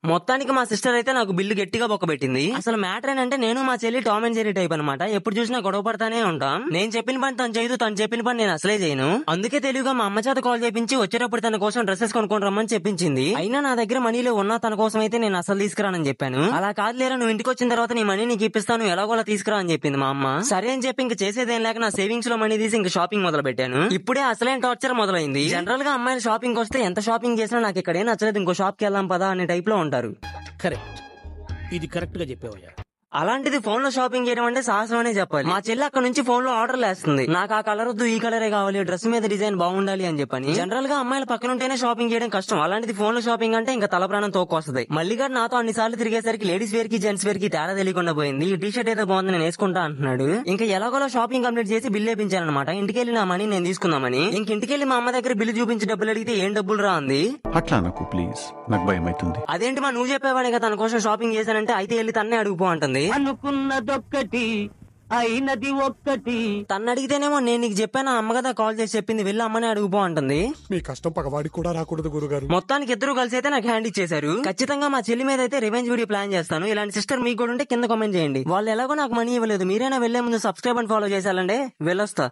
మొత్తానికి మా సిస్టర్ అయితే నాకు బిల్లు గట్టిగా బొక్కబెట్టింది. అసలు మ్యాటర్ ఏంటంటే నేను మా చెల్లి టామ్ అండ్ జెర్రీ టైప్ అనమాట. ఎప్పుడు చూసినా గొడవ పడతానే ఉంటాం. నేను చెప్పిన పని తను చేయదు, తను చెప్పిన పని నేను అసలే చేయను. అందుకే తెలివిగా మా అమ్మ చేత కాల్ చేపించి వచ్చేటప్పుడు తన కోసం డ్రెస్సెస్ కొనుక్కొని రమ్మని చెప్పించింది. అయినా నా దగ్గర మనీలో ఉన్నా తన కోసం అయితే నేను అసలు తీసుకురానని చెప్పాను. అలా కాదు లేరా, నువ్వు ఇంటికి వచ్చిన తర్వాత నీ మనీ నీకు ఇప్పిస్తాను, ఎలాగోలా తీసుకురా అని చెప్పింది మా అమ్మ. సరే అని చెప్పి ఇంక చేసేదేం లేక నా సేవింగ్స్ లో మనీ తీసి ఇంక షాపింగ్ మొదలు పెట్టాను. ఇప్పుడే అసలైన టార్చర్ మొదలైంది. జనరల్ గా అమ్మాయిలు షాపింగ్ వస్తే ఎంత షాపింగ్ చేసినా నాకు ఇక్కడ ఏం నచ్చలేదు, ఇంకో షాప్ కి వెళ్దాం పదా అనే టైప్ లో ఉంటారు. కరెక్ట్, ఇది కరెక్ట్ గా చెప్పావయ్యా. అలాంటిది ఫోన్ లో షాపింగ్ చేయడం అంటే సాహసం అనే చెప్పాలి. మా చెల్లి అక్కడ నుంచి ఫోన్ లో ఆర్డర్లు వేస్తుంది. నాకు ఆ కలర్ వద్దు, ఈ కలరే కావాలి, డ్రెస్ మీద డిజైన్ బాగుండాలి అని చెప్పని. జనరల్ గా అమ్మాయిల పక్కన ఉంటేనే షాపింగ్ చేయడం కష్టం, అలాంటిది ఫోన్ లో షాపింగ్ అంటే ఇంకా తల ప్రాణం తోకొస్తుంది. మళ్ళీ గారు నాతో అన్ని సార్లు తిరిగేసరికి లేడీస్ వేర్ కి జెంట్స్ వేర్ కి తేడా తెలియకుండా పోయింది. ఈ టీ షర్ట్ అయితే బాగుంది, నేను వేసుకుంటా అంటున్నాడు. ఇంకా ఎలాగోలా షాపింగ్ కంప్లీట్ చేసి బిల్ వేయించానమాట. ఇంటికెళ్ళి నా మనీ నేను తీసుకుందామని. ఇంటికెళ్ళి మా అమ్మ దగ్గర బిల్లు చూపించి డబ్బులు అడిగితే ఏం డబ్బులు రా అంది. అట్లా నాకు ప్లీజ్, నాకు భయం అవుతుంది. అదేంటి మా నువ్వు చెప్పేవాడే కదా తన కోసం షాపింగ్ చేశానంటే, అయితే వెళ్ళి తన్నే అడుగుపో అంటుంది. అనుకున్నదొక్కటి అయినది ఒక్కటి. తను అడిగితేనేమో నేను నీకు చెప్పాను, అమ్మ కదా కాల్ చేసి చెప్పింది, వెళ్ళి అమ్మనే అడుగుపో అంటుంది. మీ కష్టం పగవాడికి కూడా రాకూడదు గురుగారు. మొత్తానికి ఇద్దరు కలిసి అయితే నాకు హ్యాండ్ ఇచ్చేశారు. ఖచ్చితంగా మా చెల్లి మీద అయితే రివెంజ్ వీడియో ప్లాన్ చేస్తాను. ఇలాంటి సిస్టర్ మీకు కూడా ఉంటే కింద కామెంట్ చేయండి. వాళ్ళు ఎలాగో నాకు మనీ ఇవ్వలేదు, మీరైనా వెళ్లే ముందు సబ్స్క్రైబ్ అండ్ ఫాలో చేశారండి. వెళ్ళొస్తా.